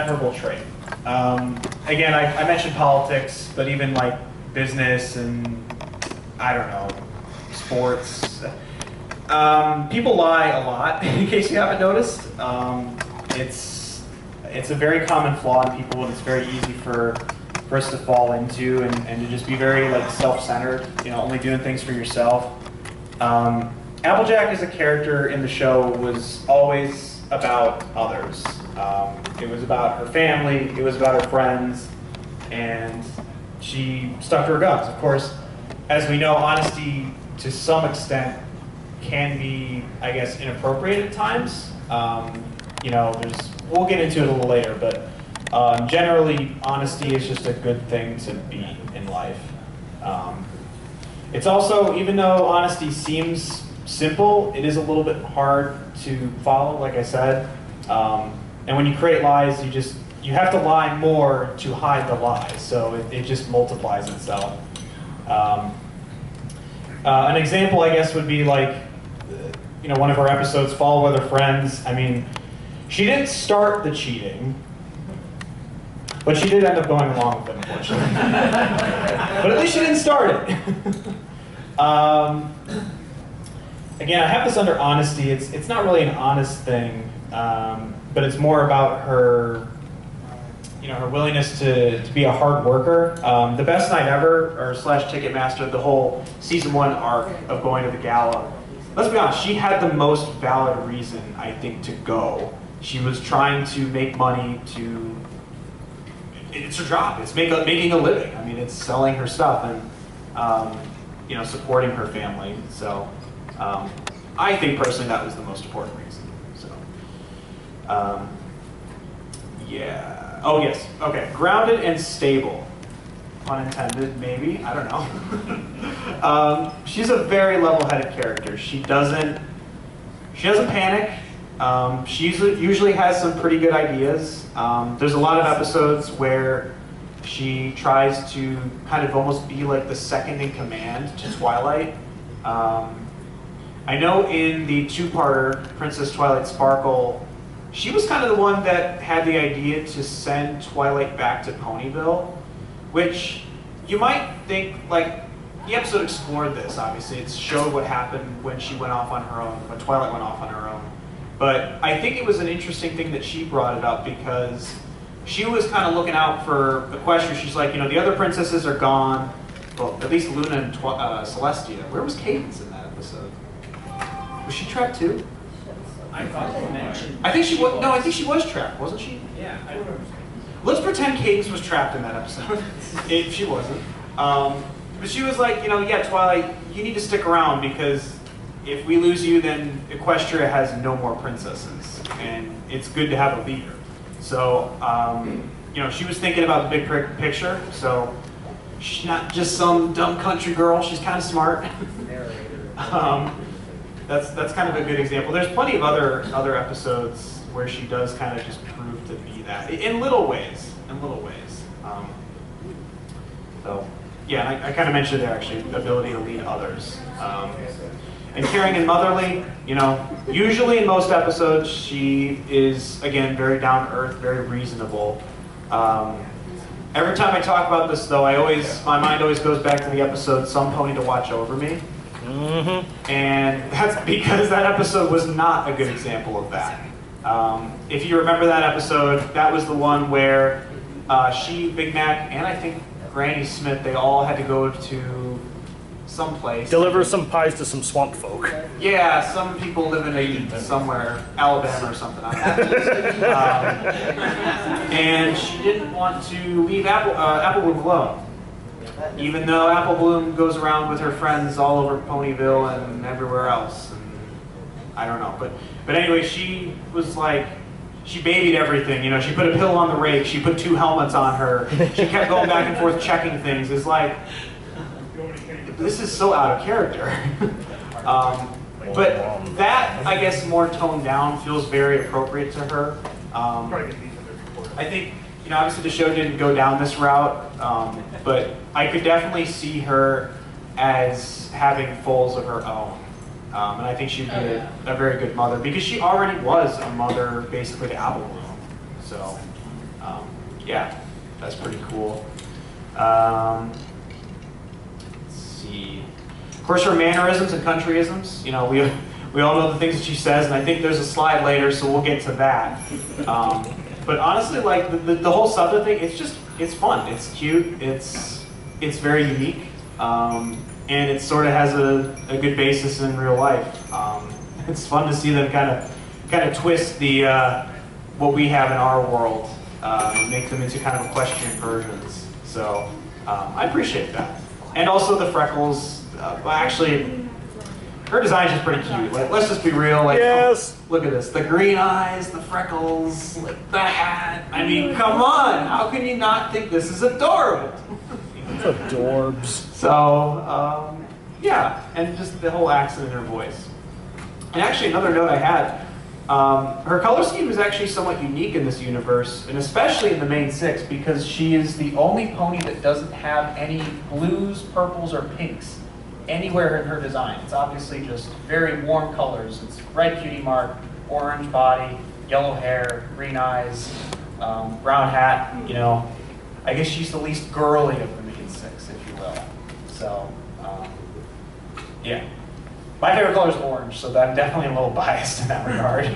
admirable trait. Again, I mentioned politics, but even like business and, I don't know, sports. People lie a lot, in case you haven't noticed. It's a very common flaw in people, and it's very easy for us to fall into and to just be very like self-centered, you know, only doing things for yourself. Applejack as a character in the show was always about others. It was about her family, it was about her friends, and she stuck to her guns. Of course, as we know, honesty to some extent can be, I guess, inappropriate at times. You know, we'll get into it a little later, but generally, honesty is just a good thing to be in life. It's also, even though honesty seems simple, it is a little bit hard to follow, like I said. And when you create lies, you have to lie more to hide the lies, so it just multiplies itself. An example, I guess, would be like, you know, one of our episodes, Fall Weather Friends. I mean, she didn't start the cheating, but she did end up going along with it, unfortunately. But at least she didn't start it. Again, I have this under honesty. It's not really an honest thing, but it's more about her, you know, her willingness to be a hard worker. The Best Night Ever, or / Ticketmaster, the whole season 1 arc of going to the gala. Let's be honest, she had the most valid reason, I think, to go. She was trying to make money to, it's her job, it's making a living. I mean, it's selling her stuff and, you know, supporting her family. So I think personally that was the most important reason. So, yeah. Oh yes, okay, grounded and stable. Pun intended, maybe, I don't know. She's a very level-headed character. She doesn't panic. She usually has some pretty good ideas. There's a lot of episodes where she tries to kind of almost be like the second in command to Twilight. I know in the 2-parter, Princess Twilight Sparkle, she was kind of the one that had the idea to send Twilight back to Ponyville, which you might think, like, the episode explored this, obviously. It showed what happened when she went off on her own, when Twilight went off on her own. But I think it was an interesting thing that she brought it up because she was kind of looking out for Equestria. She's like, you know, the other princesses are gone. Well, at least Luna and Celestia. Where was Cadence in that episode? Was she trapped too? I thought you mentioned. I think she was. No, I think she was trapped, wasn't she? Yeah, I remember. Let's pretend Cadence was trapped in that episode. If she wasn't. But she was like, you know, yeah, Twilight, you need to stick around because if we lose you, then Equestria has no more princesses, and it's good to have a leader. So, you know, she was thinking about the big picture. So she's not just some dumb country girl. She's kind of smart. That's kind of a good example. There's plenty of other episodes where she does kind of just prove to be that in little ways. So yeah, and I kind of mentioned there actually the ability to lead others. And caring and motherly, you know, usually in most episodes she is again very down to earth, very reasonable. Every time I talk about this though, my mind always goes back to the episode Some Pony to Watch Over Me. Mm-hmm. And that's because that episode was not a good example of that. If you remember that episode, that was the one where she, Big Mac, and I think Granny Smith, they all had to go to some place. Deliver some pies to some swamp folk. Yeah, some people live in somewhere, Alabama or something. I don't know. And she didn't want to leave Apple Bloom alone. Even though Apple Bloom goes around with her friends all over Ponyville and everywhere else. And I don't know. But anyway, she was like, she babied everything. You know, she put a pill on the rake. She put 2 helmets on her. She kept going back and forth checking things. It's like, this is so out of character. But that, I guess, more toned down feels very appropriate to her. I think, you know, obviously the show didn't go down this route, but I could definitely see her as having foals of her own. And I think she'd be a very good mother because she already was a mother basically to Apple Bloom. So, yeah, that's pretty cool. Let's see. Of course, her mannerisms and countryisms. You know, we all know the things that she says, and I think there's a slide later, so we'll get to that. But honestly, like the whole subject thing, it's fun. It's cute. It's very unique, and it sort of has a good basis in real life. It's fun to see them kind of twist the what we have in our world, and make them into kind of equestrian versions. So I appreciate that, and also the freckles. Well, actually, her design is just pretty cute. Like, let's just be real. Like, Yes. Look at this. The green eyes, the freckles, like the hat. I mean, come on. How can you not think this is adorable? It's adorbs. So, yeah. And just the whole accent in her voice. And actually, another note I had, her color scheme is actually somewhat unique in this universe, and especially in the main six, because she is the only pony that doesn't have any blues, purples, or pinks anywhere in her design. It's obviously just very warm colors. It's red cutie mark, orange body, yellow hair, green eyes, brown hat. You know, I guess she's the least girly of the main six, if you will. So, yeah. My favorite color is orange, so I'm definitely a little biased in that regard.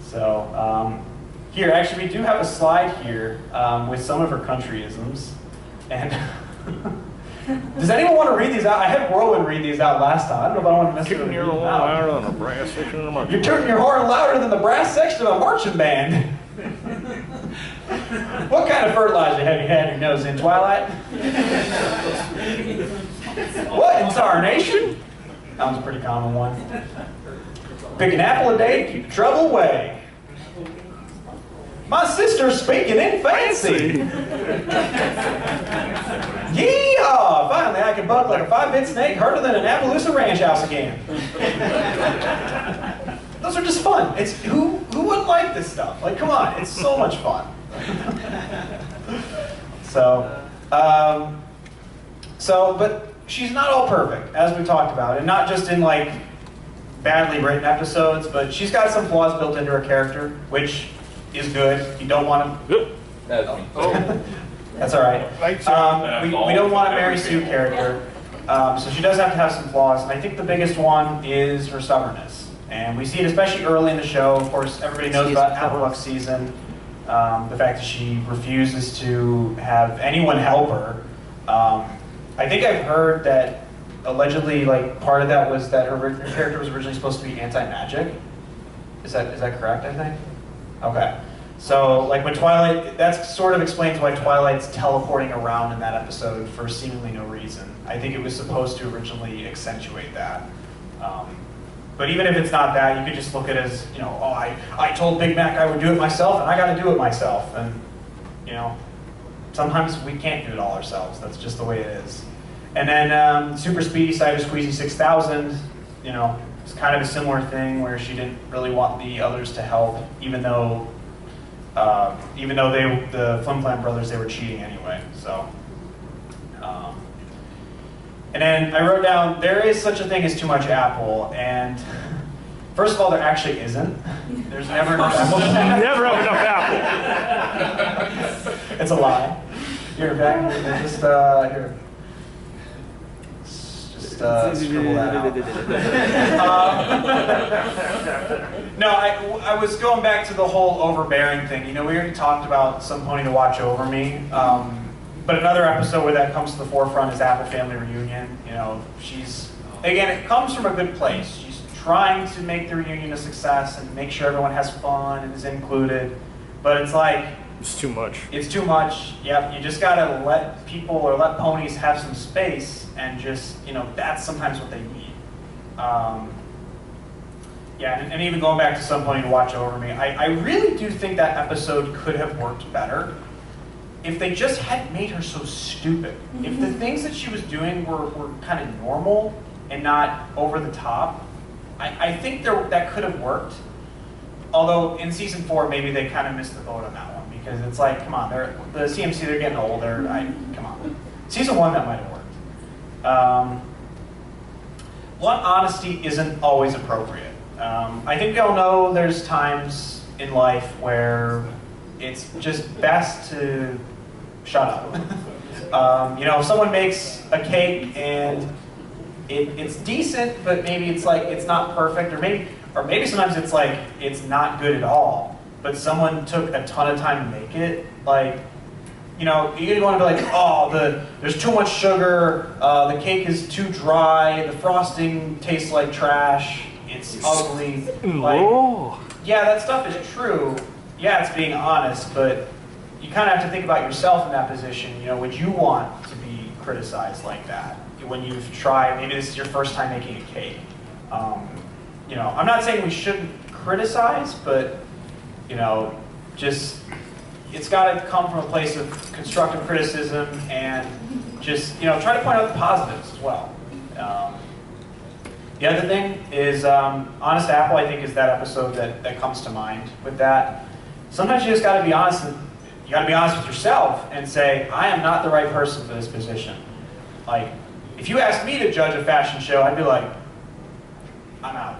So, here, actually, we do have a slide here with some of her countryisms. And does anyone want to read these out? I had Rowan read these out last time. I don't know if I want to necessarily Tooting your read horn them out. louder than the brass section of the marching You're tooting your horn louder than the brass section of a marching band. What kind of fertilizer have you had your nose in, Twilight? What in tarnation? That was a pretty common one. Pick an apple a day, keep trouble away. My sister's speaking in fancy. Yeehaw! Finally, I can buck like a 5-bit snake harder than an Appaloosa ranch house again. Those are just fun. It's who wouldn't like this stuff? Like, come on, it's so much fun. But she's not all perfect, as we talked about, and not just in like badly written episodes, but she's got some flaws built into her character, which is good. You don't want to. That's me. That's all right. We don't want a Mary Sue character, so she does have to have some flaws. And I think the biggest one is her stubbornness, and we see it especially early in the show. Of course, everybody knows about Applejack season. The fact that she refuses to have anyone help her. I think I've heard that allegedly, like part of that was that her character was originally supposed to be anti-magic. Is that correct? I think. Okay. So, like when Twilight, that sort of explains why Twilight's teleporting around in that episode for seemingly no reason. I think it was supposed to originally accentuate that. But even if it's not that, you could just look at it as, you know, oh, I told Big Mac I would do it myself, and I got to do it myself. And, you know, sometimes we can't do it all ourselves. That's just the way it is. And then Super Speedy Cyber Squeezy 6000, you know, it's kind of a similar thing where she didn't really want the others to help, even though the Flim Flam brothers, they were cheating anyway. So, and then I wrote down, there is such a thing as too much apple, and first of all, there actually isn't. There's never enough apple. Never have enough apple. It's a lie. Here, back, just here. Scribble that out. No, I was going back to the whole overbearing thing. You know, we already talked about some pony to watch over me. But another episode where that comes to the forefront is Apple Family Reunion. You know, again, it comes from a good place. She's trying to make the reunion a success and make sure everyone has fun and is included. But it's like, It's too much. it's too much. Yep, you just gotta let people or let ponies have some space and just, you know, that's sometimes what they need. Yeah, and even going back to Some Pony to Watch Over Me, I really do think that episode could have worked better if they just hadn't made her so stupid. If the things that she was doing were kind of normal and not over the top, I think that could have worked. Although in season 4, maybe they kind of missed the boat on that one, because it's like, come on, the CMC, they're getting older. Come on. Season 1, that might have worked. Blunt honesty isn't always appropriate. I think we all know there's times in life where it's just best to shut up. You know, if someone makes a cake and it's decent, but maybe it's like it's not perfect, or maybe sometimes it's like it's not good at all, but someone took a ton of time to make it, like, you know, you're going to be like, oh, there's too much sugar, the cake is too dry, the frosting tastes like trash, it's ugly. Like, yeah, that stuff is true. Yeah, it's being honest, but you kind of have to think about yourself in that position. You know, would you want to be criticized like that when you've tried, maybe this is your first time making a cake? You know, I'm not saying we shouldn't criticize, but, you know, just, it's got to come from a place of constructive criticism and just, you know, try to point out the positives as well. The other thing is, Honest Apple, I think, is that episode that comes to mind with that. Sometimes you just got to be honest, and you got to be honest with yourself and say, I am not the right person for this position. Like, if you asked me to judge a fashion show, I'd be like, I'm out.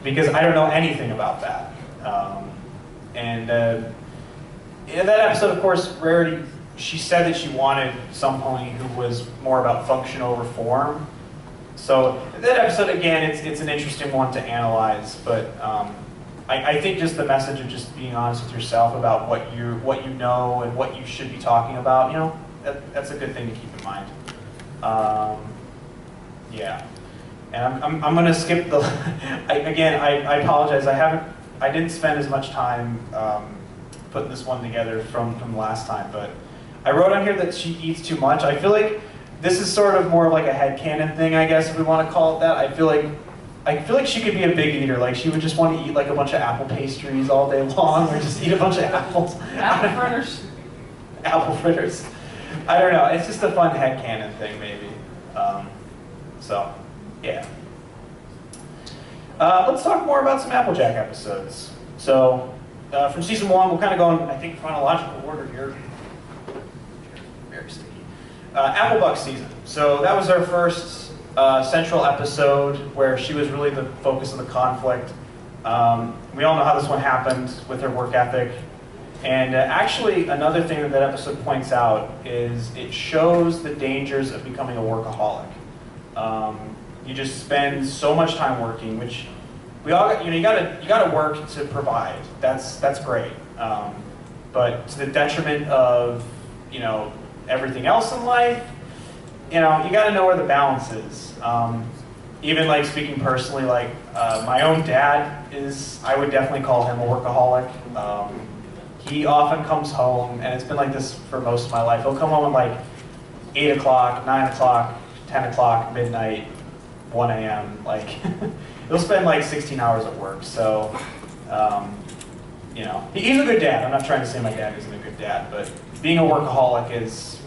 Because I don't know anything about that. In that episode, of course, Rarity, she said that she wanted some pony who was more about function over form. So that episode, again, it's an interesting one to analyze, but I think just the message of just being honest with yourself about what you know and what you should be talking about, you know, that's a good thing to keep in mind. Yeah, and I'm going to skip the. I apologize. I didn't spend as much time putting this one together from last time, but I wrote on here that she eats too much. I feel like this is sort of more of like a headcanon thing, I guess, if we want to call it that. I feel like she could be a big eater. Like, she would just want to eat like a bunch of apple pastries all day long, or just eat a bunch of apples. Apple fritters. Apple fritters. I don't know. It's just a fun headcanon thing, maybe. So, yeah. Let's talk more about some Applejack episodes. So, from season 1, we'll kind of go in, I think, chronological order here. Very sticky. Applebuck season. So that was our first central episode where she was really the focus of the conflict. We all know how this one happened with her work ethic. And actually, another thing that episode points out is it shows the dangers of becoming a workaholic. You just spend so much time working, which we all, you gotta work to provide. That's great. But to the detriment of, you know, everything else in life, you know, you gotta know where the balance is. Even like speaking personally, like my own dad I would definitely call him a workaholic. He often comes home, and it's been like this for most of my life. He'll come home at like 8 o'clock, 9 o'clock, 10 o'clock, midnight, 1 a.m. Like, he'll spend like 16 hours at work. So, you know, he's a good dad. I'm not trying to say my dad isn't a good dad, but being a workaholic is,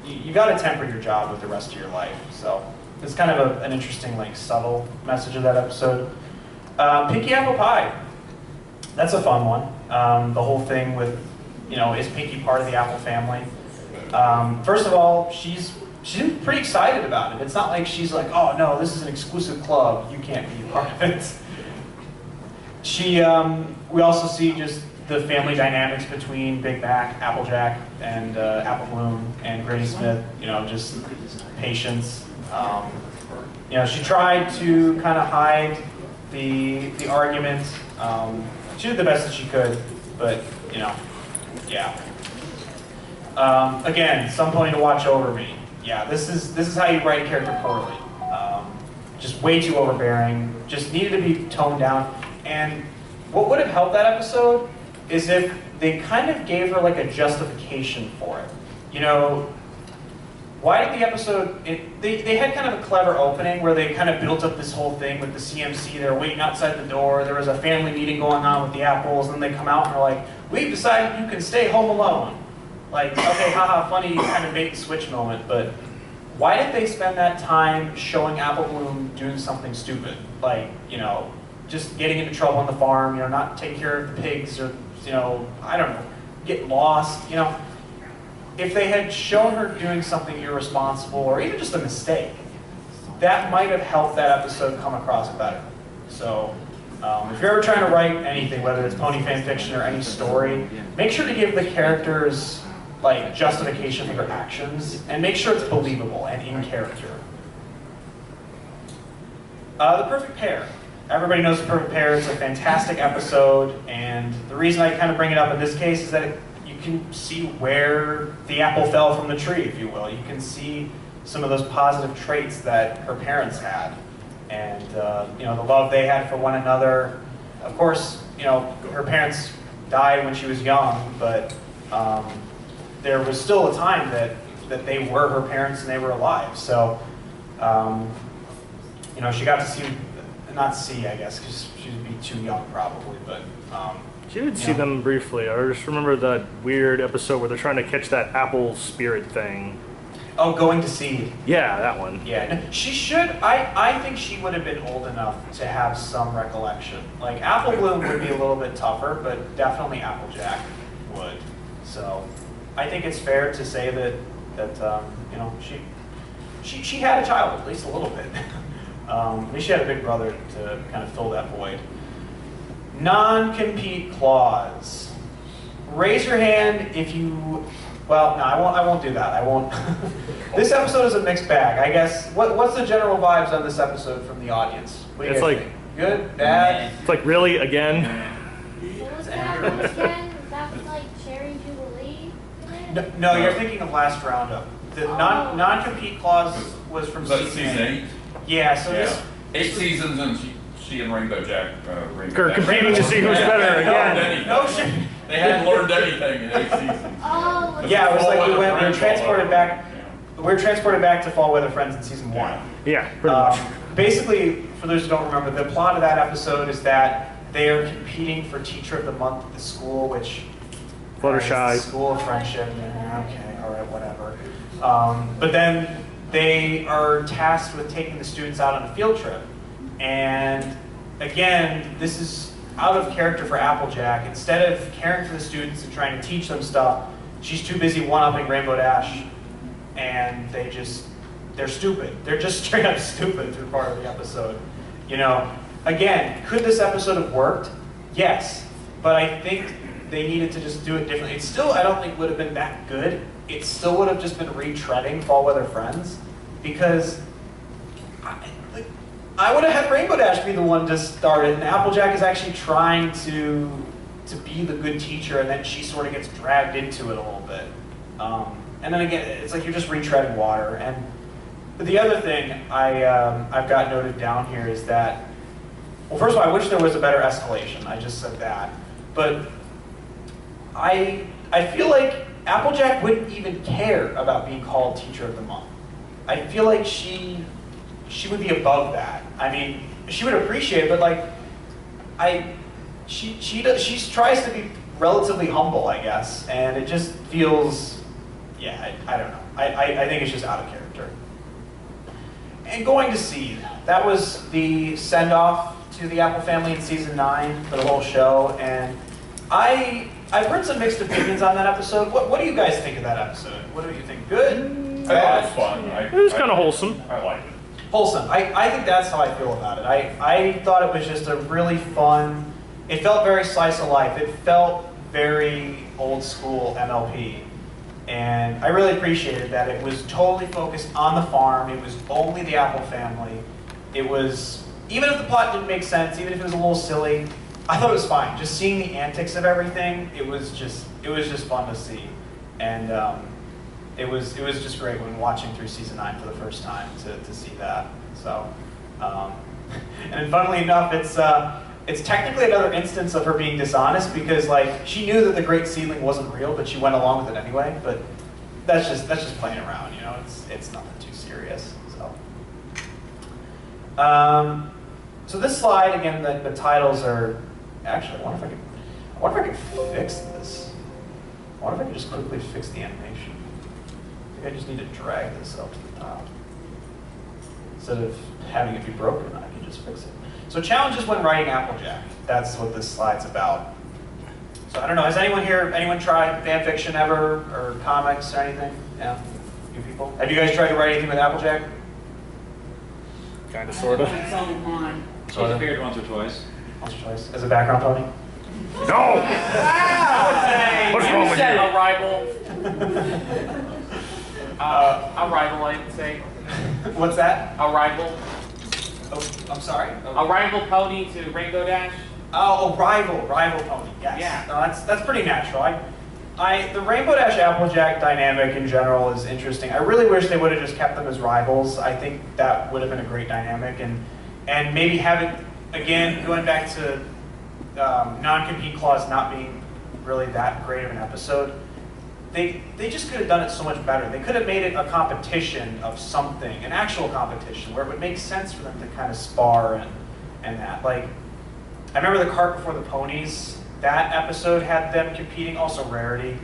you got to temper your job with the rest of your life. So it's kind of an interesting, like, subtle message of that episode. Pinky Apple Pie. That's a fun one. The whole thing with, you know, is Pinky part of the Apple family? First of all, she's pretty excited about it. It's not like she's like, oh no, this is an exclusive club, you can't be part of it. We also see just the family dynamics between Big Mac, Applejack, and Apple Bloom, and Granny Smith, you know, just patience. You know, she tried to kind of hide the argument. She did the best that she could, but, you know, yeah. Again, some pony to watch over me. Yeah, this is how you write a character poorly. Just way too overbearing, just needed to be toned down. And what would have helped that episode is if they kind of gave her like a justification for it. You know, why did the episode, they had kind of a clever opening where they kind of built up this whole thing with the CMC. They were waiting outside the door. There was a family meeting going on with the apples, and then they come out and they're like, we've decided you can stay home alone. Like, okay, haha, funny kind of bait and switch moment, but why did they spend that time showing Apple Bloom doing something stupid? Like, you know, just getting into trouble on the farm, you know, not take care of the pigs, or, you know, I don't know, get lost, you know. If they had shown her doing something irresponsible or even just a mistake, that might have helped that episode come across better. So, If you're ever trying to write anything, whether it's pony fan fiction or any story, make sure to give the characters like justification for their actions, and make sure it's believable and in character. The Perfect Pair. Everybody knows The Perfect Pair is a fantastic episode, and the reason I kind of bring it up in this case is that you can see where the apple fell from the tree, if you will. You can see some of those positive traits that her parents had, and you know, the love they had for one another. Of course, you know, her parents died when she was young, but there was still a time that they were her parents and they were alive. So, you know, she got to see, not see, I guess, because she'd be too young probably, but. She did see them briefly. I just remember that weird episode where they're trying to catch that apple spirit thing. Oh, Going to Seed. Yeah, that one. Yeah, no, she should, I think she would have been old enough to have some recollection. Like, Apple Bloom would be a little bit tougher, but definitely Applejack would. So, I think it's fair to say that you know, she had a child, at least a little bit. At least she had a big brother to kind of fill that void. Non-compete clause. Raise your hand if you. Well, no, I won't do that. I won't. This episode is a mixed bag, I guess. What's the general vibes on this episode from the audience? What do you It's guys like think? Good, bad. It's like, really, again? What was that one again? That was like Cherry Jubilee? No, you're thinking of last roundup. The non-compete clause was from Was that season 8? Yeah, so Yeah. this. 8 seasons, and she and Rainbow Jack. They're competing to see who's better again. No shit. They hadn't learned anything in 8 seasons. Oh, Yeah, it was like we Fall were Weather transported Friends. back. We were transported back to Fall Weather Friends in season 1. Yeah, pretty much. Basically, for those who don't remember, the plot of that episode is that they are competing for Teacher of the Month at the school, which Fluttershy. is the School of Friendship. Yeah, okay, all right, whatever. But then they are tasked with taking the students out on a field trip, and again, this is out of character for Applejack. Instead of caring for the students and trying to teach them stuff, she's too busy one-upping Rainbow Dash, and they're stupid. They're just straight up stupid through part of the episode. You know, again, could this episode have worked? Yes, but I think they needed to just do it differently. It still, I don't think, would have been that good. It still would have just been retreading Fall Weather Friends, because I would have had Rainbow Dash be the one to start it, and Applejack is actually trying to be the good teacher, and then she sort of gets dragged into it a little bit. And then again, it's like you're just retreading water. And the other thing I've got noted down here is that, well, first of all, I wish there was a better escalation. I just said that. But I feel like Applejack wouldn't even care about being called Teacher of the Month. I feel like she would be above that. I mean, she would appreciate it, but like, she tries to be relatively humble, I guess, and it just feels, yeah, I don't know. I think it's just out of character. And Going to Seed, that was the send-off to the Apple family in season 9 for the whole show, and I've heard some mixed opinions on that episode. What do you guys think of that episode? What do you think? Good? I thought it was fun. It was kind of wholesome. I liked it. Wholesome. I think that's how I feel about it. I thought it was just a really fun, it felt very slice of life. It felt very old school MLP. And I really appreciated that it was totally focused on the farm. It was only the Apple family. It was, even if the plot didn't make sense, even if it was a little silly, I thought it was fine. Just seeing the antics of everything, it was just fun to see. And it was just great when watching through season 9 for the first time to see that. So, and funnily enough, it's technically another instance of her being dishonest, because like she knew that the Great Seedling wasn't real, but she went along with it anyway. But that's just playing around, you know. It's nothing too serious. So, so this slide again, the titles are actually. I wonder if I can fix this. I wonder if I can just quickly fix the animation. I think I just need to drag this up to the top. Instead of having it be broken, I can just fix it. So challenges when writing Applejack. That's what this slide's about. So I don't know, has anyone tried fan fiction ever, or comics or anything? Yeah, a few people. Have you guys tried to write anything with Applejack? Kind of, sort of. It's on mine. Sorta. She appeared once or twice. What's your choice? As a background pony? No! What's wrong You with said you? Arrival. Arrival, I would say. What's that? Arrival. Oh, I'm sorry? Arrival pony to Rainbow Dash. Oh, rival pony. Yes. Yeah. No, that's pretty natural. The Rainbow Dash Applejack dynamic in general is interesting. I really wish they would have just kept them as rivals. I think that would have been a great dynamic, and maybe have it again going back to non-compete clause not being really that great of an episode. They just could have done it so much better. They could have made it a competition of something, an actual competition where it would make sense for them to kind of spar and that. Like, I remember the Cart Before the Ponies. That episode had them competing. Also, Rarity.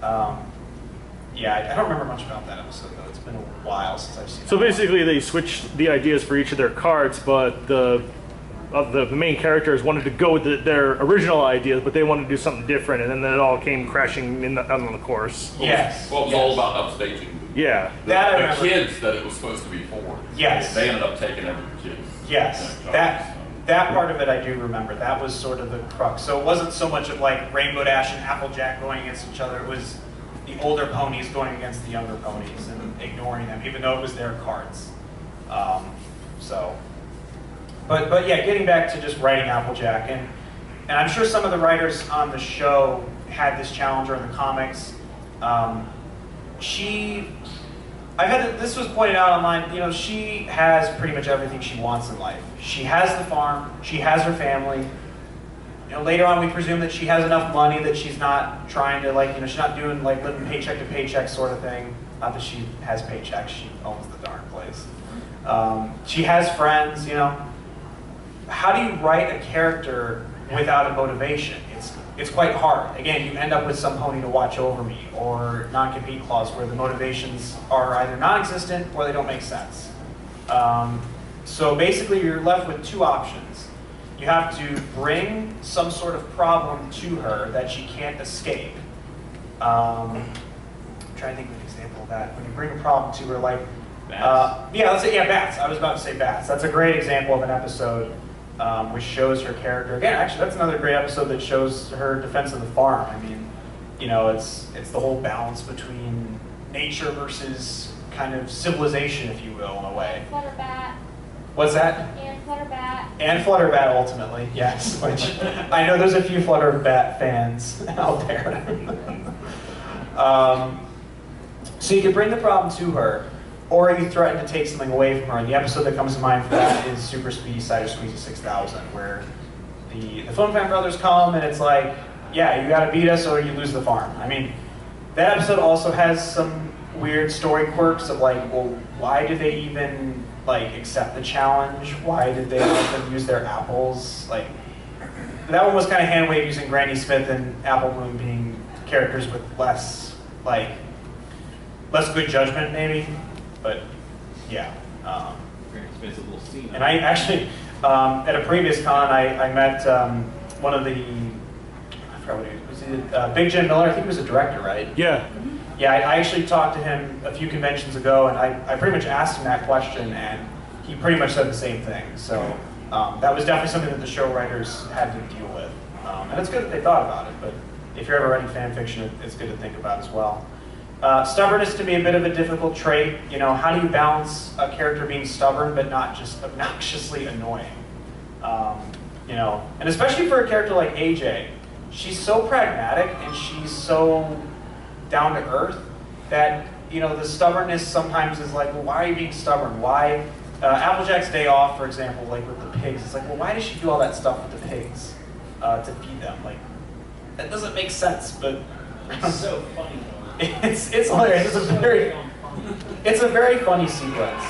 Yeah, I don't remember much about that episode though. It's been a while since I've seen it. So basically, they switched the ideas for each of their carts, but the main characters wanted to go with their original ideas, but they wanted to do something different, and then it all came crashing on the course. Yes. Well, it was all about upstaging. Yeah. That I The remember. kids that it was supposed to be for. Yes. They ended up taking every kid. Yes, that part of it I do remember. That was sort of the crux. So it wasn't so much of like Rainbow Dash and Applejack going against each other. It was the older ponies going against the younger ponies and ignoring them, even though it was their cards. But yeah, getting back to just writing Applejack, and I'm sure some of the writers on the show had this challenge or in the comics. This was pointed out online, you know, she has pretty much everything she wants in life. She has the farm, she has her family. You know, later on we presume that she has enough money that she's not trying to, like, you know, she's not doing like living paycheck to paycheck sort of thing. Not that she has paychecks, she owns the darn place. She has friends, you know. How do you write a character without a motivation? It's quite hard. Again, you end up with some pony to watch over me, or non-compete clause where the motivations are either non-existent or they don't make sense. So basically you're left with two options. You have to bring some sort of problem to her that she can't escape. I'm trying to think of an example of that. When you bring a problem to her, like, bats. I was about to say bats. That's a great example of an episode which shows her character. Again, actually, that's another great episode that shows her defense of the farm. I mean, you know, it's the whole balance between nature versus kind of civilization, if you will, in a way. Flutterbat. What's that? And Flutterbat. And Flutterbat, ultimately, yes. Which I know there's a few Flutterbat fans out there. So you can bring the problem to her, or you threaten to take something away from her. And the episode that comes to mind for that is Super Speedy Cider Squeezy 6000, where the Phone Fan brothers come and it's like, yeah, you gotta beat us or you lose the farm. I mean, that episode also has some weird story quirks of like, well, why did they even like accept the challenge? Why did they let them use their apples? Like, that one was kind of hand-waved using Granny Smith and Apple Moon being characters with less good judgment, maybe. But yeah. And I actually, at a previous con, I met one of the, I forgot what he was. Big Jim Miller. I think he was a director, right? Yeah. Yeah, I actually talked to him a few conventions ago, and I pretty much asked him that question, and he pretty much said the same thing. So that was definitely something that the show writers had to deal with. And it's good that they thought about it, but if you're ever writing fan fiction, it's good to think about as well. Stubbornness can be a bit of a difficult trait. You know, how do you balance a character being stubborn but not just obnoxiously annoying? You know, and especially for a character like AJ, she's so pragmatic and she's so down to earth that, you know, the stubbornness sometimes is like, well, why are you being stubborn? Why? Applejack's day off, for example, like with the pigs, it's like, well, why does she do all that stuff with the pigs to feed them? Like, that doesn't make sense, but It's so funny. it's hilarious. It's a very funny sequence.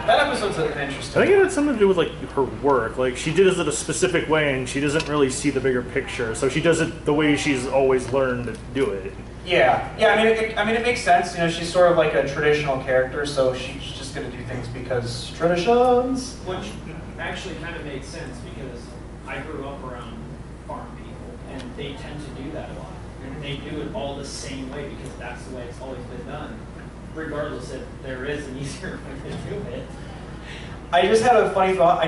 That episode's an interesting. I think it had something to do with like her work. Like she does it a specific way, and she doesn't really see the bigger picture. So she does it the way she's always learned to do it. Yeah. I mean, it makes sense. You know, she's sort of like a traditional character, so she's just gonna do things because traditions. Which actually kind of makes sense because I grew up around farm people, and they tend to do that a lot. And they do it all the same way because that's the way it's always been done, regardless if there is an easier way to do it. I just had a funny thought.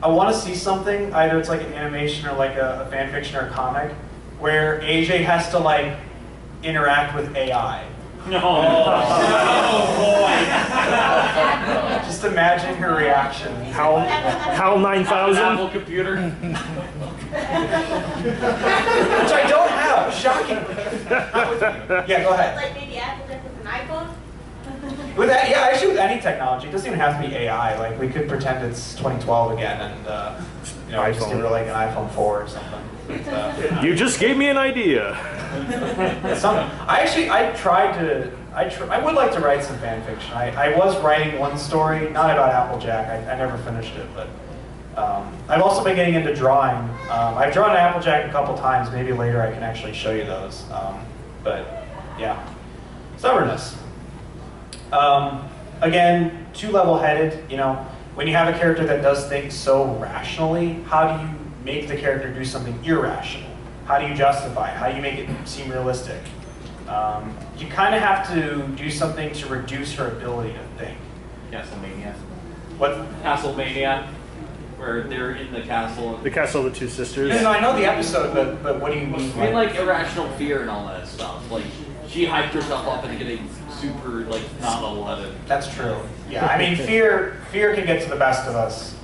I want to see something, either it's like an animation or like a fan fiction or a comic, where AJ has to like interact with AI. No. Just imagine her reaction. HAL 9000. Apple computer. Which I don't have, shockingly. Not with me. Yeah, go ahead. Like maybe Applejack with an iPhone? With that, yeah, actually with any technology, it doesn't even have to be AI. Like we could pretend it's 2012 again, and just give her like an iPhone 4 or something. But, You just gave me an idea. I would like to write some fan fiction. I was writing one story, not about Applejack. I never finished it, but I've also been getting into drawing. I've drawn an Applejack a couple times. Maybe later I can actually show you those. But yeah, stubbornness. Again, too level-headed. When you have a character that does things so rationally, how do you make the character do something irrational? How do you justify it? How do you make it seem realistic? You kind of have to do something to reduce her ability to think. Castlevania. What? Castlevania, where they're in the castle. The Castle of the Two Sisters. No, I know the episode, but what do you mean? I mean, like irrational fear and all that stuff. Like she hyped herself up into getting super not level-headed. That's true. Yeah, I mean, fear can get to the best of us.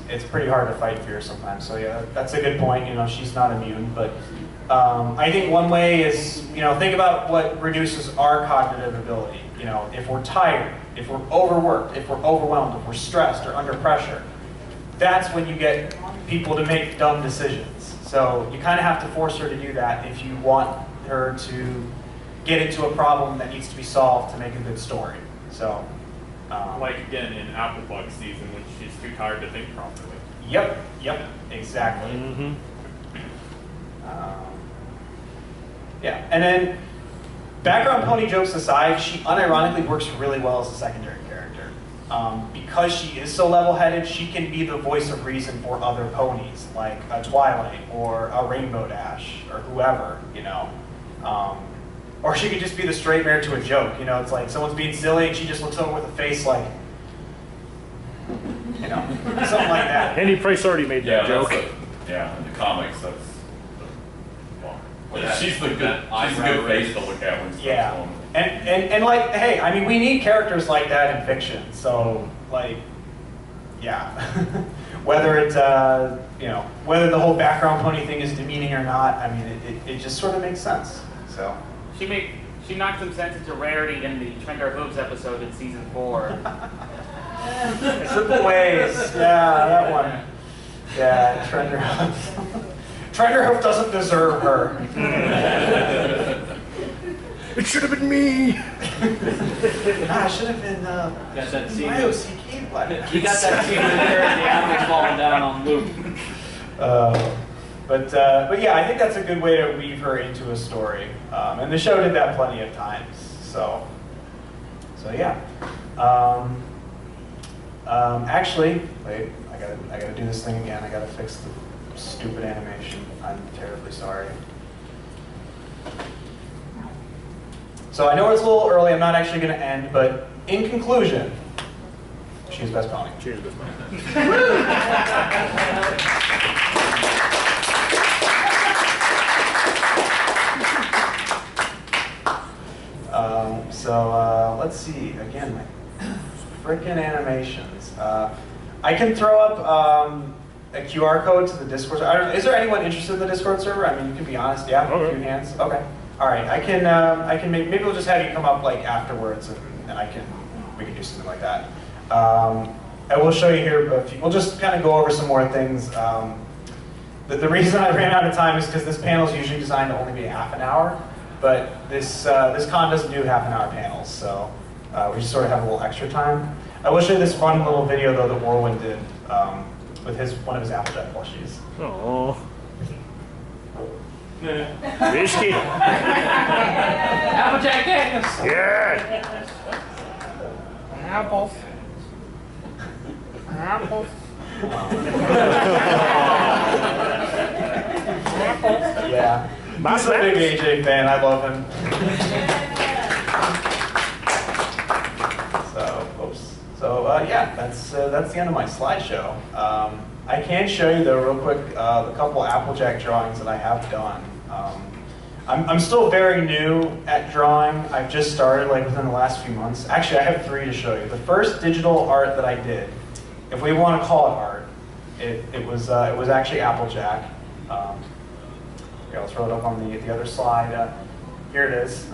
It's pretty hard to fight fear sometimes. So yeah, that's a good point. She's not immune, but I think one way is think about what reduces our cognitive ability. If we're tired, if we're overworked, if we're overwhelmed, if we're stressed or under pressure, that's when you get people to make dumb decisions. So you kind of have to force her to do that if you want her to get into a problem that needs to be solved to make a good story. So, like again in Applebug season when she's too tired to think properly. Yep, exactly. Mm-hmm. Yeah, and then background pony jokes aside, she unironically works really well as a secondary character. Because she is so level-headed, she can be the voice of reason for other ponies, like a Twilight or a Rainbow Dash or whoever, or she could just be the straight mare to a joke. It's like someone's being silly and she just looks over with a face like, something like that. Andy Price already made that joke. In the comics, that's. She's the good face to look at when stuff's Yeah, going. and like, hey, I mean, we need characters like that in fiction. So, like, yeah, whether it's whether the whole background pony thing is demeaning or not, I mean, it just sort of makes sense. So She knocked some sense into rarity in the Trender Hooves episode in season 4. Triple Ways, yeah, that one. Yeah, Trender Hoof. Trender Hoof doesn't deserve her. It should have been me. It should have been Got that scene. IOCK one. You got that scene where the apple's falling down on loop. But yeah, I think that's a good way to weave her into a story, and the show did that plenty of times. So yeah. Actually, wait, I gotta do this thing again. I gotta fix the stupid animation. I'm terribly sorry. So I know it's a little early. I'm not actually going to end, but in conclusion, she's best pony. She is best pony. Let's see, again, my freaking animations. I can throw up a QR code to the Discord. Is there anyone interested in the Discord server? I mean, you can be honest. Yeah, a few hands. Okay. All right. I can maybe we'll just have you come up like afterwards, and we can do something like that. I will show you here. But we'll just kind of go over some more things. The reason I ran out of time is because this panel is usually designed to only be half an hour, but this con doesn't do half-an-hour panels, so we just sort of have a little extra time. I will show you this fun little video though that Warwind did with one of his Applejack plushies. Oh. Risky. Applejack Daniels. Yeah. Apples. Apples. Yeah. He's a big AJ fan. I love him. So, oops. So, yeah. yeah, that's the end of my slideshow. I can show you though real quick a couple Applejack drawings that I have done. I'm still very new at drawing. I've just started like within the last few months. Actually, I have 3 to show you. The first digital art that I did, if we want to call it art, it was actually Applejack. Here, I'll throw it up on the other slide. Here it is.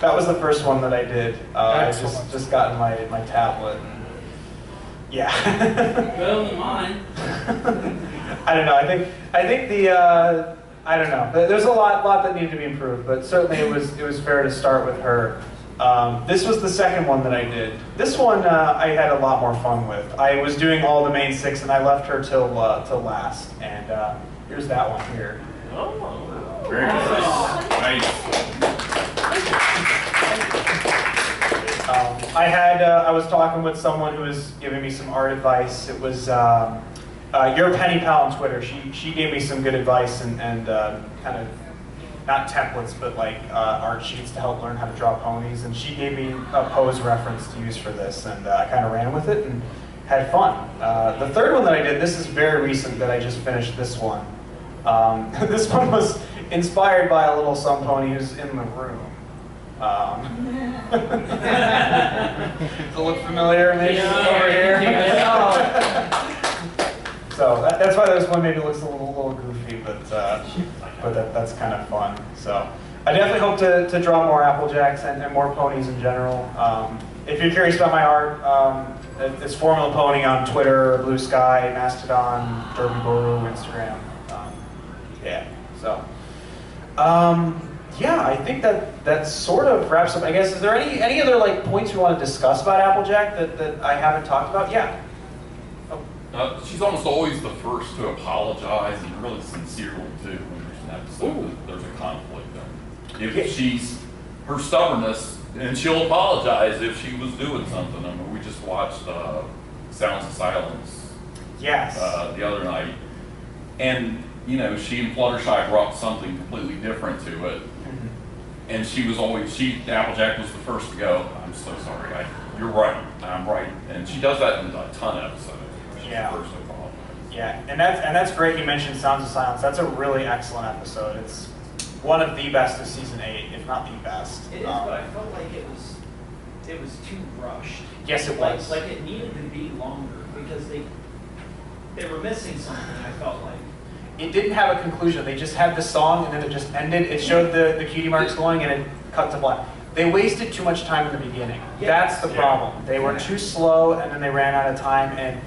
That was the first one that I did. I just got in my tablet. And yeah. Better than mine. I don't know. I think the I don't know. There's a lot that needed to be improved, but certainly it was fair to start with her. This was the second one that I did. This one I had a lot more fun with. I was doing all the main 6, and I left her till last. And here's that one here. Oh, very nice. I was talking with someone who was giving me some art advice. It was your penny pal on Twitter. She gave me some good advice and kind of not templates, but like art sheets to help learn how to draw ponies. And she gave me a pose reference to use for this, and I kind of ran with it and had fun. The third one that I did, this is very recent that I just finished this one. This one was inspired by a little sun pony who's in the room. Does it look familiar maybe over here? So that's why this one maybe looks a little goofy, but that's kind of fun. So I definitely hope to draw more Applejacks and more ponies in general. If you're curious about my art, it's Formula Pony on Twitter, Blue Sky, Mastodon, Derby Guru, Instagram. Yeah, so. Yeah, I think that sort of wraps up. I guess, is there any other like points you want to discuss about Applejack that I haven't talked about? Yeah. She's almost always the first to apologize, and really sincerely too. When there's an episode that there's a conflict there. If she's her stubbornness, and she'll apologize if she was doing something. I mean, we just watched Sounds of Silence. Yes. The other night, and you know, she and Fluttershy brought something completely different to it. And she was always, Applejack was the first to go, I'm so sorry, you're right, I'm right. And she does that in a ton of episodes. She's the first to apologize. Yeah, and that's great you mentioned Sounds of Silence. That's a really excellent episode. It's one of the best of season 8, if not the best. It is, but I felt like it was too rushed. Yes, it was. Like it needed to be longer because they were missing something, I felt like. It didn't have a conclusion. They just had the song and then it just ended. It showed the cutie marks going and it cut to black. They wasted too much time in the beginning. Yeah. That's the problem. They were too slow and then they ran out of time, and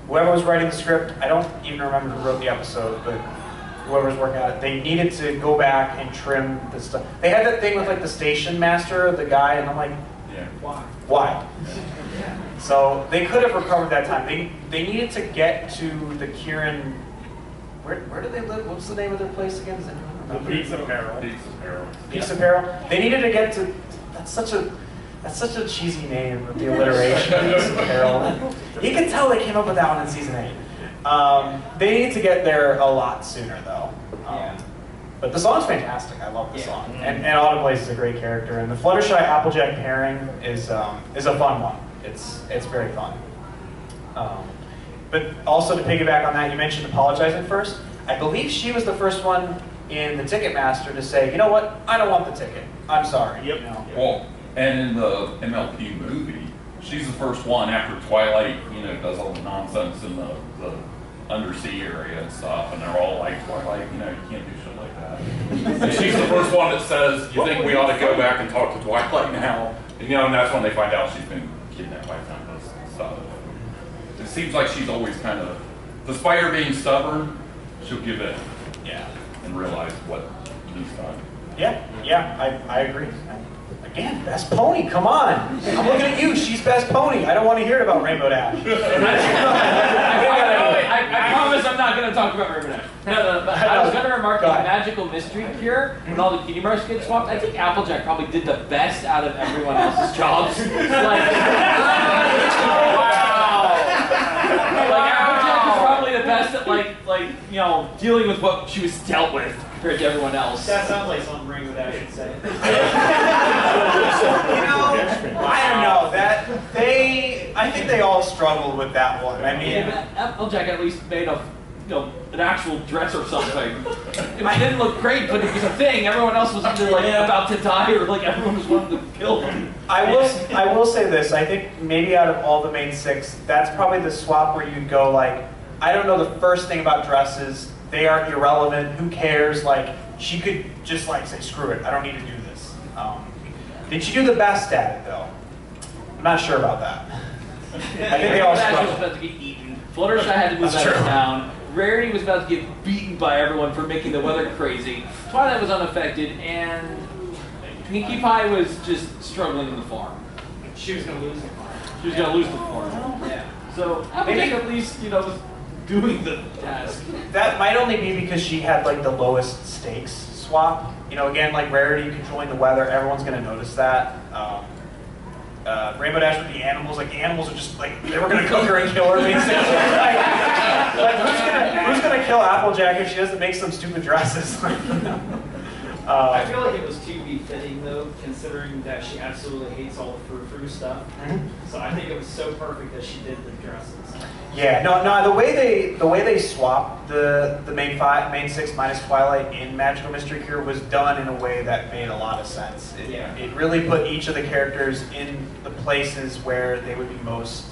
whoever was writing the script, I don't even remember who wrote the episode, but whoever's working on it, they needed to go back and trim the stuff. They had that thing with like the station master, the guy, and I'm like, why? So they could have recovered that time. They needed to get to the Kieran. Where do they live? What's the name of their place again? Does anyone remember? Peaks Apparel. Peaks Apparel. They needed to get to. That's such a cheesy name with the alliteration. Peaks Apparel. You can tell they came up with that one in season 8. They need to get there a lot sooner though. But the song's fantastic. I love the song. And Autumn Blaze is a great character. And the Fluttershy Applejack pairing is a fun one. It's very fun. But also to piggyback on that, you mentioned apologizing first. I believe she was the first one in the Ticketmaster to say, you know what, I don't want the ticket. I'm sorry. Yep. You know? Well, and in the MLP movie, she's the first one after Twilight, you know, does all the nonsense in the undersea area and stuff, and they're all like, Twilight, you know, you can't do shit like that. And she's the first one that says, you think we ought to go back and talk to Twilight now? And, you know, and that's when they find out she's been kidnapped by Tempest and stuff. It seems like she's always kind of, despite her being stubborn, she'll give in. Yeah. And realize what needs done. Yeah, I agree. Again, best pony, come on. I'm looking at you, she's best pony. I don't want to hear about Rainbow Dash. I promise I'm not going to talk about Rainbow Dash. No, but I was going to remark on Magical Mystery Cure, when all the cutie marks get swapped. I think Applejack probably did the best out of everyone else's jobs. Applejack is probably the best at like you know, dealing with what she was dealt with compared to everyone else. That sounds like something Rainbow Dash should say. I think they all struggled with that one. I mean, Yeah, but Applejack at least made a, an actual dress or something. It didn't look great, but it was a thing. Everyone else was either like about to die or like everyone was wanting to kill him. I will say this. I think maybe out of all the main 6, that's probably the swap where you go like, I don't know the first thing about dresses. They are irrelevant. Who cares? Like, she could just like say, screw it. I don't need to do this. Did she do the best at it though? I'm not sure about that. I think they all Fluttershy was struggled. about to get eaten. Fluttershy had to move That's out of true. town. Rarity was about to get beaten by everyone for making the weather crazy. Twilight was unaffected, and Pinkie Pie was just struggling in the farm. She was gonna lose the farm. She was gonna lose the farm. Yeah. So Applejack at least, was doing the task. That might only be because she had like the lowest stakes swap. Again, like Rarity controlling the weather, everyone's gonna notice that. Rainbow Dash with the animals, like the animals are just like, they were gonna cook her and kill her basically. like who's gonna kill Applejack if she doesn't make some stupid dresses? I feel like it was too befitting though, considering that she absolutely hates all the frou-frou stuff. So I think it was so perfect that she did the dresses. Yeah, no. The way they swapped the main 6 minus Twilight in Magical Mystery Cure was done in a way that made a lot of sense. It really put each of the characters in the places where they would be most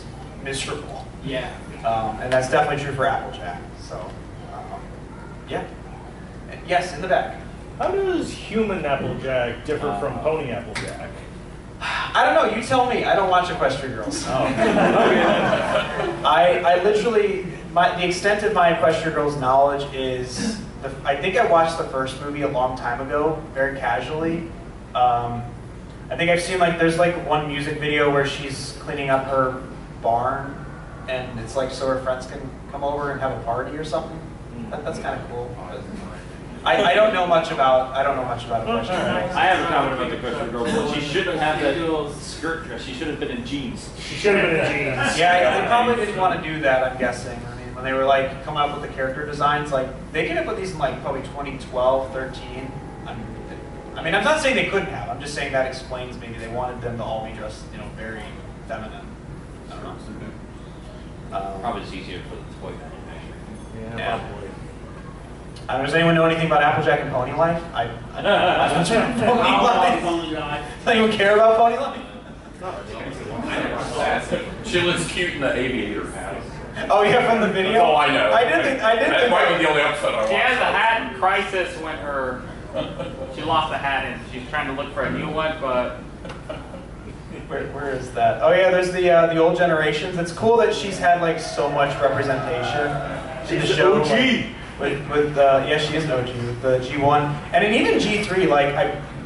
miserable. Yeah. And that's definitely true for Applejack. So, yeah. Yes, in the back. How does human Applejack differ from pony Applejack? I don't know. You tell me. I don't watch Equestrian Girls. Oh. I literally, the extent of my Equestrian Girls knowledge is, I think I watched the first movie a long time ago, very casually. I think I've seen there's one music video where she's cleaning up her barn, and it's like so her friends can come over and have a party or something. That's kind of cool. But I don't know much about Equestrian Girls. I have a comment about the Equestrian Girl. She shouldn't have had that skirt dress. She should have been in jeans. She should have been in jeans. Yeah, they probably didn't want to do that, I'm guessing. I mean, when they were coming up with the character designs, they came up with these in probably 2012, 13. I mean, I'm not saying they couldn't have. I'm just saying that explains maybe they wanted them to all be dressed, very feminine. I don't know. Probably just easier for the toy manufacturer. Yeah. Probably. Does anyone know anything about Applejack and Pony Life? I Pony Life. Does anyone care about Pony Life? She looks cute in the aviator hat. Oh yeah, from the video. That's all I know. I did think. That might be the only episode I watched. She has a hat in crisis when she lost the hat and she's trying to look for a new one, but Where is that? Oh yeah, there's the old generations. It's cool that she's had so much representation in the show. OG. Yeah, she is an OG with the G1, and in even G3.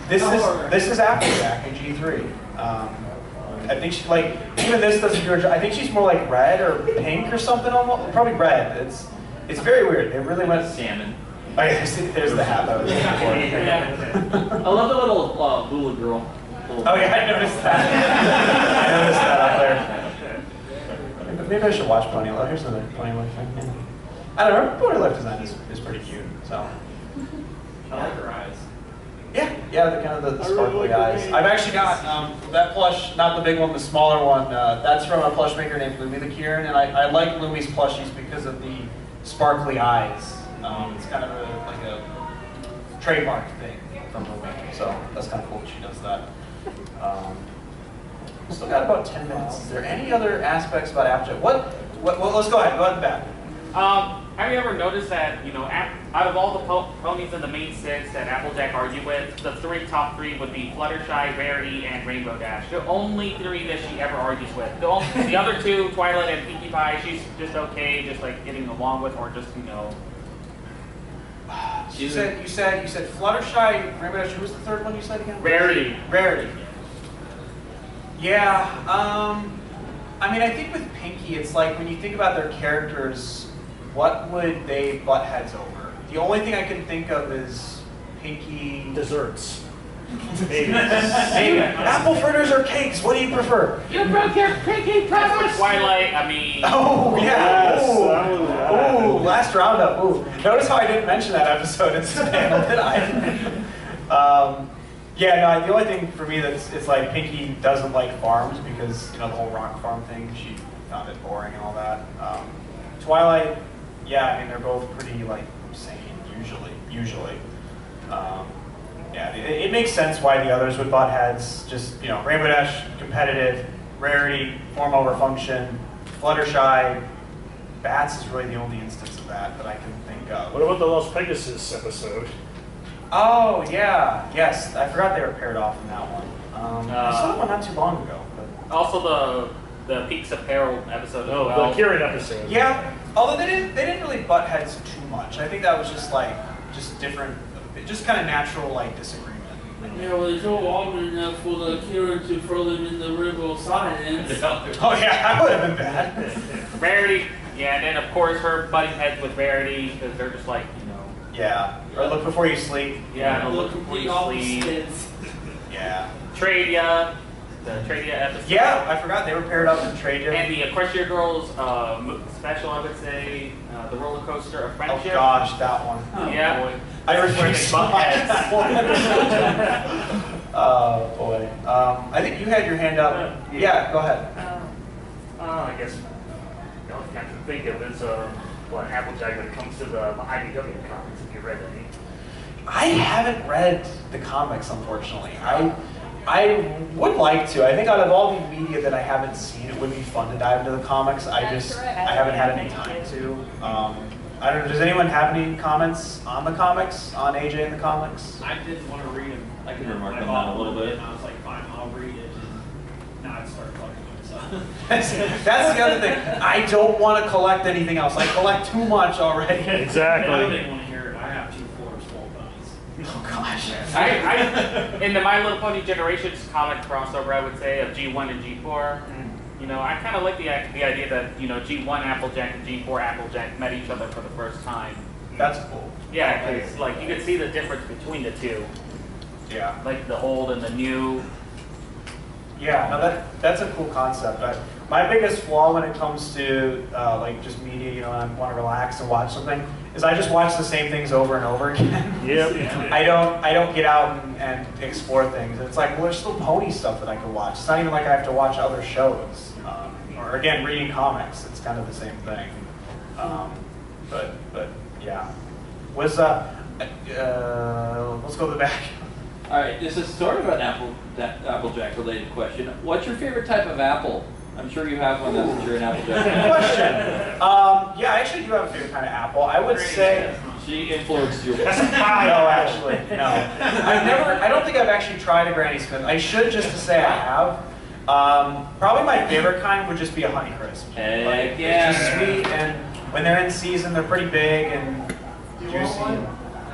This is Applejack in G3. I think she even this doesn't do her job. I think she's more like red or pink or something. Almost, probably red. It's very weird. It really went Salmon. Oh yeah, there's the hat that was before. I love the little Lula girl. Oh yeah, I noticed that. I noticed that up there. Maybe I should watch Pony Life. Here's another Pony Life thing. Yeah. I don't know. Pony Life design is pretty cute. So. I like her eyes. Yeah, the kind of the sparkly eyes. I've actually got that plush, not the big one, the smaller one. That's from a plush maker named Lumi the Kieran, and I like Lumi's plushies because of the sparkly eyes. It's kind of a trademark thing from Lumi, so that's kind of cool that she does that. Still got about 10 minutes. Is there any other aspects about Applejack? Let's go ahead. Go ahead back. have you ever noticed that, out of all the ponies in the main 6 that Applejack argued with, the top three would be Fluttershy, Rarity, and Rainbow Dash. The only 3 that she ever argues with. The other 2, Twilight and Pinkie Pie, she's just okay, just getting along with, or just, You said Fluttershy, Rainbow Dash. Who was the third one you said again? Rarity. Rarity. Yeah. I mean, I think with Pinkie, it's when you think about their characters, what would they butt heads over? The only thing I can think of is Pinkie. Desserts. Maybe. Apple fritters or cakes? What do you prefer? You broke your Pinkie promise! Twilight, Oh yeah. Yes, Ooh, last roundup. Ooh. Notice how I didn't mention that episode in this panel, did I? Yeah, no, the only thing for me that's it's like Pinky doesn't like farms because the whole rock farm thing, she found it boring and all that. Twilight, yeah, I mean they're both pretty like sane usually. Yeah, it makes sense why the others would butt heads. Just Rainbow Dash competitive, Rarity, form over function, Fluttershy, Bats is really the only instance of that I can think of. What about the Los Pegasus episode? Oh, yeah. Yes. I forgot they were paired off in that one. I saw that one not too long ago. But... Also the Peaks of Peril episode as well. The Kieran episode. Yeah. Although they didn't really butt heads too much. I think that was just different, just kind of natural disagreement. Yeah, well, they drove long enough for the Kieran to throw them in the river of science. Oh yeah, that would have been bad. Rarity, yeah, and then of course her butting heads with Rarity because they're just Yeah. Or look before you sleep. Yeah, The look before you complete sleep. opposites. Yeah. Tradia, the Tradia episode. Yeah, I forgot they were paired up in Tradia. And the Equestria Girls special, I would say, the roller coaster of Oh friendship. gosh, that one. Yeah. Boy. I refuse to watch that one. Oh boy. I think you had your hand up. Yeah, go ahead. I guess the only thing I can think of is Applejack when it comes to the IDW comics, if you read any. I haven't read the comics, unfortunately. I would like to. I think out of all the media that I haven't seen, it would be fun to dive into the comics. I haven't had any time to. I don't know. Does anyone have any comments on the comics, on AJ and the comics? I didn't want to read them. I can remark I on bought that a little bit. And I was like, fine, I'll read it. And now I started collecting them. That's the other thing. I don't want to collect anything else. I collect too much already. I Exactly. didn't want to hear it. I have 2 floors full of ponies. Oh gosh. I in the My Little Pony Generations comic crossover, I would say, of G1 and G4. I kind of like the idea that G1 Applejack and G4 Applejack met each other for the first time. That's cool. Yeah, it's like you could see the difference between the two, Yeah. like the old and the new. Yeah, no, that's a cool concept. My biggest flaw when it comes to just media, and I want to relax and watch something, is I just watch the same things over and over again. Yep. I don't get out and explore things. It's like, well, there's still pony stuff that I could watch. It's not even like I have to watch other shows. Or again, reading comics. It's kind of the same thing. But yeah, let's go to the back. All right, this is sort of an Applejack related question. What's your favorite type of apple? I'm sure you have one that's you're an Applejack. Question. Yeah, I actually do have a favorite kind of apple. I would say. She influenced you. No, actually, no. I don't think I've actually tried a Granny Smith. I should, just to say I have. Probably my favorite kind would just be a Honeycrisp. Heck yeah. It's just sweet, and when they're in season, they're pretty big and juicy.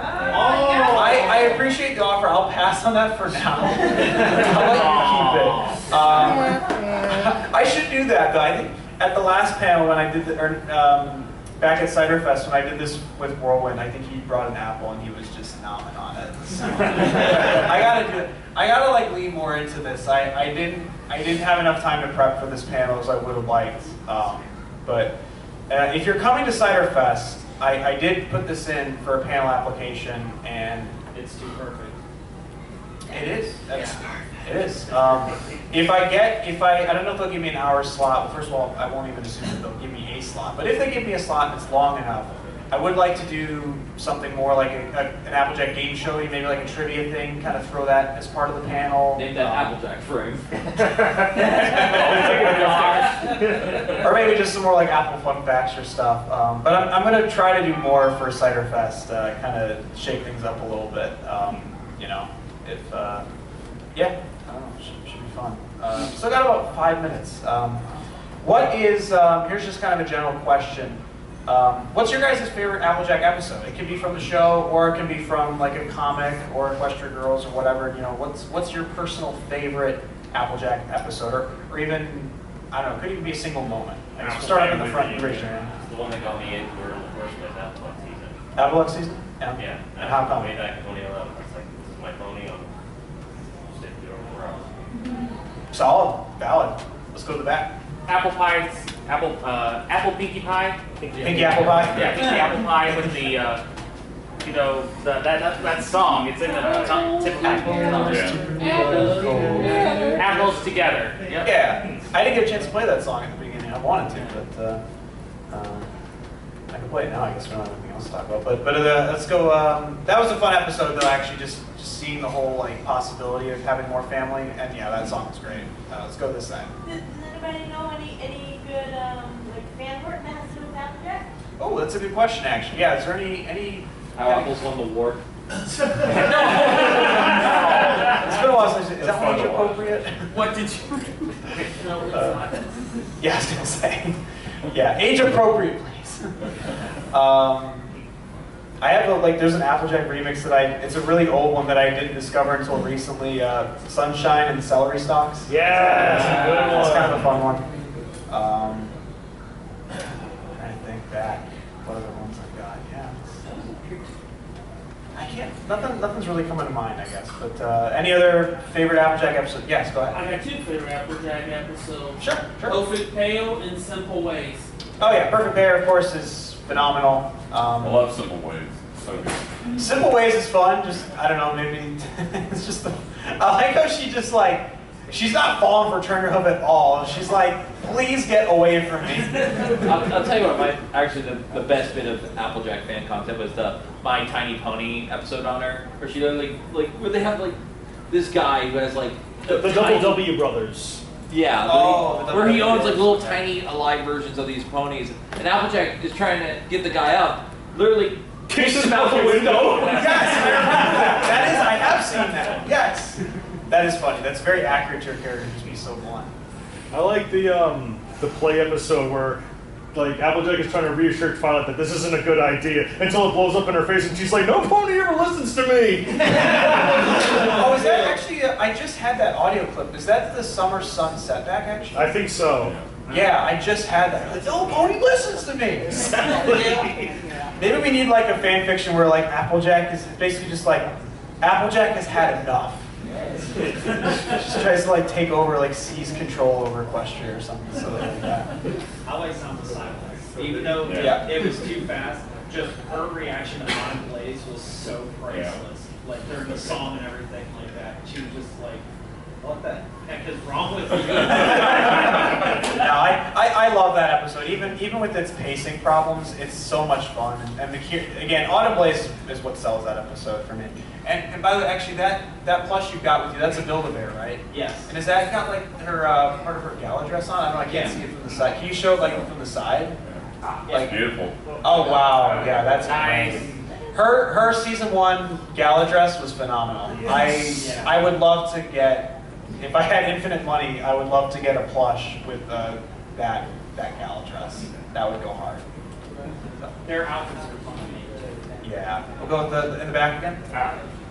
I appreciate the offer. I'll pass on that for now. I'll let you keep it. I should do that, though. I think at the last panel when I did back at Cider Fest when I did this with Whirlwind, I think he brought an apple and he was just nomming on it. So, I gotta do it. I gotta lean more into this. I didn't have enough time to prep for this panel as I would have liked. But if you're coming to Cider Fest, I did put this in for a panel application, and It's too perfect. it is. It is. If I don't know if they'll give me an hour slot. Well, first of all, I won't even assume that they'll give me a slot. But if they give me a slot that's long enough, I would like to do something more like an Applejack game show, maybe like a trivia thing, kind of throw that as part of the panel. Name that Applejack frame. Or maybe just some more like Apple fun facts or stuff. But I'm going to try to do more for Cider Fest, kind of shake things up a little bit. Yeah, I don't know, should be fun. Still got about 5 minutes. Here's just kind of a general question. What's your guys' favorite Applejack episode? It can be from the show, or it can be from like a comic or Equestria Girls or whatever. What's your personal favorite Applejack episode, or even, I don't know, could even be a single moment. Start up in the front, you raise your hand. The one that got me in for the first was Applejack season. Applejack season? Yeah. And how come? Way back in 2011. It's like, this is my pony on stick to over else. Solid, valid. Let's go to the back. Apple pies, apple pinkie pie. Pinky apple pie? Yeah, pinkie apple pie with you know, that song. It's in the tip of my tongue. Apples together. Yep. Yeah, I didn't get a chance to play that song at the beginning. I wanted to, but I can play it now. I guess we don't have anything else to talk about. But let's go. That was a fun episode, though. Actually, just seeing the whole like possibility of having more family, and yeah, that song was great. Let's go this side. Does anybody know any good like fan work that has to do with Applejack? Oh, that's a good question, actually. Yeah, is there any? How apples won the war. It's been a while since. Is that one age appropriate? What did you do? Yeah, I was gonna say. Yeah, age appropriate, please. I have there's an Applejack remix that it's a really old one that I didn't discover until recently. Sunshine and Celery Stalks. Yeah, it's kind of a fun one. Trying to think back. What other ones I've got? Yeah. I can't. Nothing's really coming to mind, I guess. But any other favorite Applejack episode? Yes, go ahead. I got 2 favorite Applejack episodes. Sure. Perfect Pale and Simple Ways. Oh yeah, Perfect Pair, of course, is phenomenal. I love Simple Ways. It's so good. Simple Ways is fun. Just I don't know, maybe it's just I like how she just like she's not falling for Turner Hoof at all. She's like, please get away from me. I'll tell you what, actually the best bit of Applejack fan content was the My Tiny Pony episode on her, where she does like where they have like this guy who has like The Double W brothers. Yeah, Oh, where he the- owns like little tiny alive versions of these ponies, and Applejack is trying to get the guy up, literally kicks him out the window. Yes, I remember that. That is, I have seen that. Yes, that is funny. That's very accurate to her character to be so blunt. I like the play episode where like Applejack is trying to reassure Twilight that this isn't a good idea until it blows up in her face and she's like, no pony ever listens to me. Oh, is that actually? I just had that audio clip. Is that the Summer Sun setback? Actually, I think so. yeah, I just had that. Like, no pony listens to me. Maybe we need like a fan fiction where like Applejack is basically just like Applejack has had enough. Just tries to like take over, like seize control over Equestria or something silly like that. I like Sound of Silence. Even though Yeah. it was too fast, just her reaction to Autumn Blaze was so priceless. Like during the song and everything like that. She was just like, what the heck is wrong with you? No, I love that episode. Even with its pacing problems, it's so much fun. And again, Autumn Blaze is what sells that episode for me. And by the way, actually, that plush you've got with you, that's a Build-A-Bear, right? Yes. And is that got like her part of her gala dress on? I don't know. I can't see it from the side. Can you show it like from the side? It's beautiful. Oh wow, yeah, that's Nice. amazing. Her season 1 gala dress was phenomenal. Yes. I would love to get, if I had infinite money, I would love to get a plush with that gala dress. That would go hard. Their outfits are fun to me too. Yeah. We'll go with in the back again.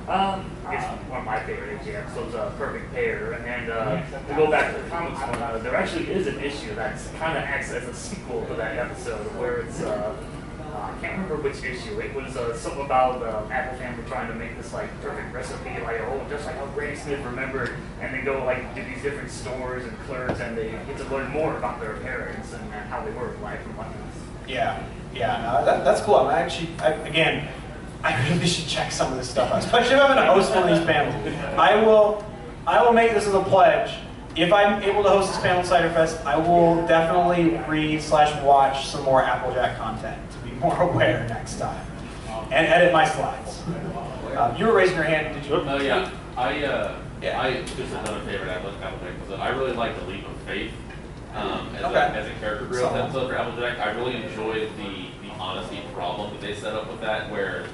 I guess one of my favorite AJ episodes, Perfect Pair, and to go back to the comics one, there actually is an issue that's kind of acts as a sequel to that episode, where it's, I can't remember which issue, it was something about the Apple family trying to make this like perfect recipe, like, oh, just like how Granny Smith remembered, and they go like to these different stores and clerks, and they get to learn more about their parents and how they were in life and whatnot. Yeah. No, that's cool. Again, I really should check some of this stuff out, especially if I'm going to host one of these panels. I will make this as a pledge. If I'm able to host this panel at Cider Fest, I will definitely read/watch some more Applejack content to be more aware next time, and edit my slides. You were raising your hand. Did you? Oh yeah, I just another favorite Applejack episode. I really like the Leap of Faith as a character growth episode for Applejack. I really enjoyed the honesty problem that they set up with that, where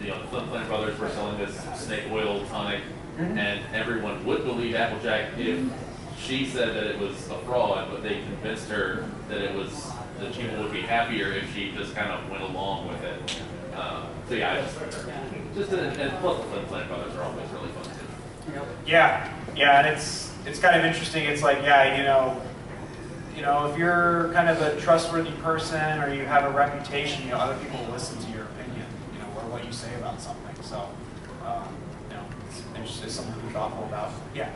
the Flint brothers were selling this snake oil tonic, and everyone would believe Applejack if she said that it was a fraud, but they convinced her that that people would be happier if she just kind of went along with it. So yeah, and plus the Flint brothers are always really fun too. Yeah, and it's kind of interesting. It's like, if you're kind of a trustworthy person or you have a reputation, other people will listen to your opinion, or what you say about something. So, it's something to be thoughtful about. Yeah.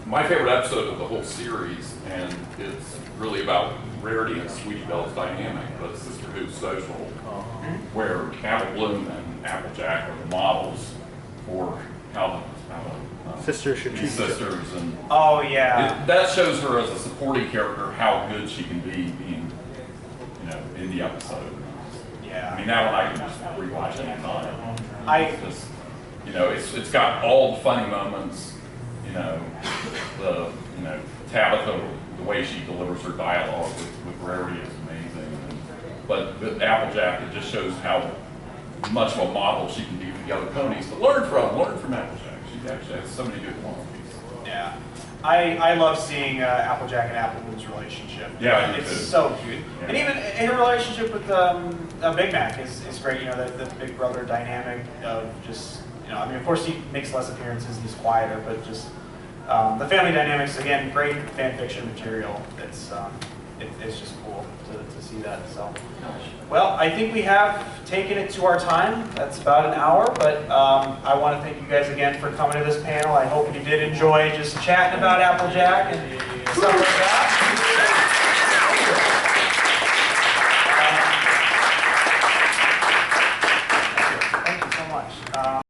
My favorite episode of the whole series, and it's really about Rarity and Sweetie Belle's dynamic, but Sisterhood Social. where Apple Bloom and Applejack are the models for how Sisters should treat each other. sisters and Oh yeah. that shows her as a supporting character how good she can be being, in the episode. Yeah. I mean, that one I can just rewatch anytime. I It's it's got all the funny moments. Tabitha, the way she delivers her dialogue with Rarity is amazing. But with Applejack, it just shows how much of a model she can be for the other ponies to learn from Applejack. She actually has so many good qualities. Yeah. I love seeing Applejack and Applewood's relationship. Yeah, it's so cute. Yeah. And even in her relationship with Big Mac is great. The big brother dynamic of just, of course he makes less appearances, he's quieter, but just the family dynamics, again, great fan fiction material. It's just cool to see that. So, well, I think we have taken it to our time. That's about an hour, but I want to thank you guys again for coming to this panel. I hope you did enjoy just chatting about Applejack and stuff like that.